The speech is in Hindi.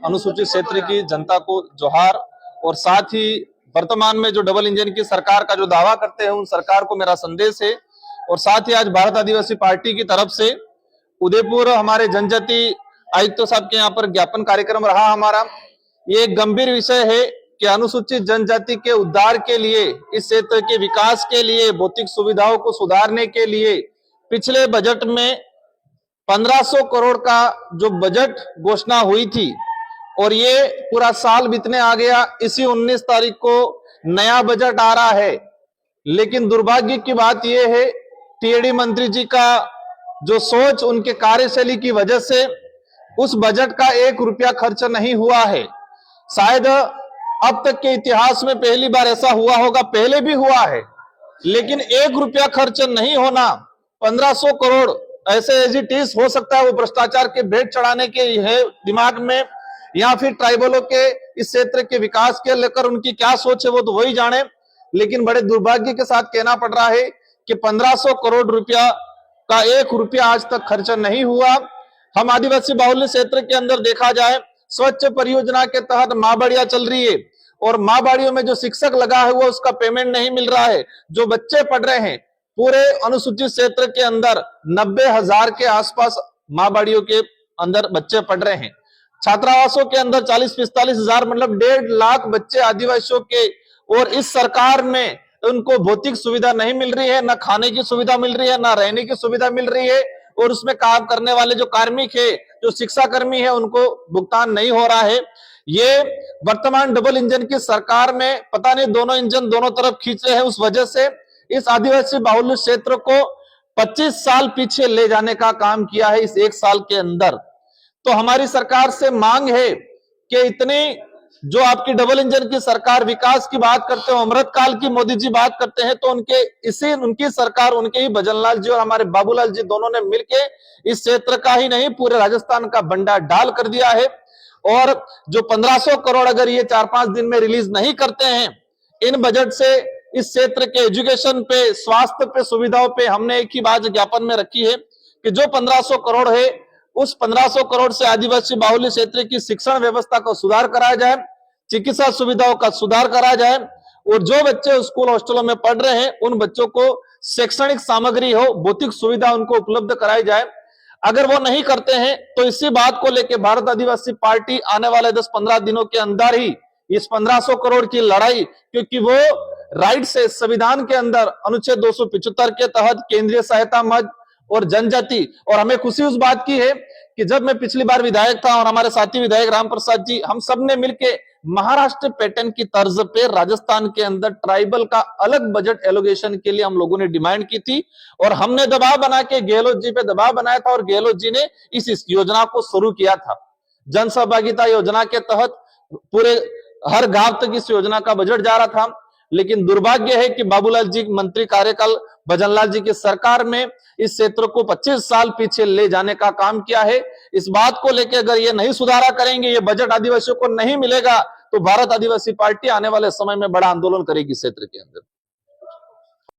अनुसूचित क्षेत्र की जनता को जोहार, और साथ ही वर्तमान में जो डबल इंजन की सरकार का जो दावा करते हैं उन सरकार को मेरा संदेश है। और साथ ही आज भारत आदिवासी पार्टी की तरफ से उदयपुर हमारे जनजाति आयुक्त साहब के यहाँ पर ज्ञापन कार्यक्रम रहा हमारा। ये एक गंभीर विषय है कि अनुसूचित जनजाति के उद्धार के लिए, इस क्षेत्र के विकास के लिए, भौतिक सुविधाओं को सुधारने के लिए पिछले बजट में 1500 करोड़ का जो बजट घोषणा हुई थी और ये पूरा साल बीतने आ गया। इसी 19 तारीख को नया बजट आ रहा है, लेकिन दुर्भाग्य की बात यह है टीएडी मंत्री जी का जो सोच, उनके कार्यशैली की वजह से उस बजट का 1 रुपया खर्च नहीं हुआ है। शायद अब तक के इतिहास में पहली बार ऐसा हुआ होगा, पहले भी हुआ है, लेकिन 1 रुपया खर्च नहीं होना, 1500 करोड़ ऐसे एज इट इज हो सकता है वो भ्रष्टाचार के भेंट चढ़ाने के है दिमाग में, या फिर ट्राइबलों के इस क्षेत्र के विकास के लेकर उनकी क्या सोच है वो तो वही जाने। लेकिन बड़े दुर्भाग्य के साथ कहना पड़ रहा है कि 1500 करोड़ रुपया का 1 रुपया आज तक खर्च नहीं हुआ। हम आदिवासी बाहुल्य क्षेत्र के अंदर देखा जाए, स्वच्छ परियोजना के तहत माँ बढ़िया चल रही है और माँ बाड़ियों में जो शिक्षक लगा है वो उसका पेमेंट नहीं मिल रहा है। जो बच्चे पढ़ रहे हैं पूरे अनुसूचित क्षेत्र के अंदर 90,000 के आसपास माँ बाड़ियों के अंदर बच्चे पढ़ रहे हैं। छात्रावासों के अंदर 40-45 हजार मतलब 1.5 लाख बच्चे आदिवासियों के, और इस सरकार में उनको भौतिक सुविधा नहीं मिल रही है, ना खाने की सुविधा मिल रही है, ना रहने की सुविधा मिल रही है, और उसमें काम करने वाले जो कार्मिक है, जो शिक्षा कर्मी है, उनको भुगतान नहीं हो रहा है। ये वर्तमान डबल इंजन की सरकार में पता नहीं दोनों इंजन दोनों तरफ खींच रहे हैं, उस वजह से इस आदिवासी बाहुल्य क्षेत्र को 25 साल पीछे ले जाने का काम किया है इस 1 साल के अंदर। तो हमारी सरकार से मांग है कि इतनी जो आपकी डबल इंजन की सरकार विकास की बात करते हो, अमृत काल की मोदी जी बात करते हैं, तो उनकी सरकार, उनके ही भजनलाल जी और हमारे बाबूलाल जी दोनों ने मिलके इस क्षेत्र का ही नहीं पूरे राजस्थान का बंडा ढाल कर दिया है। और जो 1500 करोड़ अगर ये 4-5 दिन में रिलीज नहीं करते हैं इन बजट से, इस क्षेत्र के एजुकेशन पे, स्वास्थ्य पे, सुविधाओं पे, हमने एक ही बात ज्ञापन में रखी है कि जो 1500 करोड़ है उस 1500 करोड़ से आदिवासी बाहुल्य क्षेत्र की शिक्षण व्यवस्था को सुधार कराया जाए, चिकित्सा सुविधाओं का सुधार कराया जाए, और जो बच्चे स्कूल हॉस्टलों में पढ़ रहे हैं उन बच्चों को शैक्षणिक सामग्री हो, भौतिक सुविधा उनको उपलब्ध कराई जाए। अगर वो नहीं करते हैं तो इसी बात को लेकर भारत आदिवासी पार्टी आने वाले 10-15 दिनों के अंदर ही इस 1500 करोड़ की लड़ाई, क्योंकि वो राइट से संविधान के अंदर अनुच्छेद 275 के तहत केंद्रीय सहायता मद और जनजाति, और हमें खुशी उस बात की है कि जब मैं पिछली बार विधायक था और हमारे साथी विधायक राम प्रसाद जी, हम सब ने मिलकर महाराष्ट्र पैटर्न की तर्ज पे राजस्थान के अंदर ट्राइबल का अलग बजट एलोकेशन के लिए हम लोगों ने डिमांड की थी, और हमने दबाव बना के गहलोत जी पे दबाव बनाया था, और गहलोत जी ने इस योजना को शुरू किया था। जन सहभागिता योजना के तहत पूरे हर गांव तक इस योजना का बजट जा रहा था। लेकिन दुर्भाग्य है कि बाबूलाल जी मंत्री कार्यकाल, भजनलाल जी की सरकार में इस क्षेत्र को 25 साल पीछे ले जाने का काम किया है। इस बात को लेकर अगर ये नहीं सुधारा करेंगे, ये बजट आदिवासियों को नहीं मिलेगा, तो भारत आदिवासी पार्टी आने वाले समय में बड़ा आंदोलन करेगी क्षेत्र के अंदर।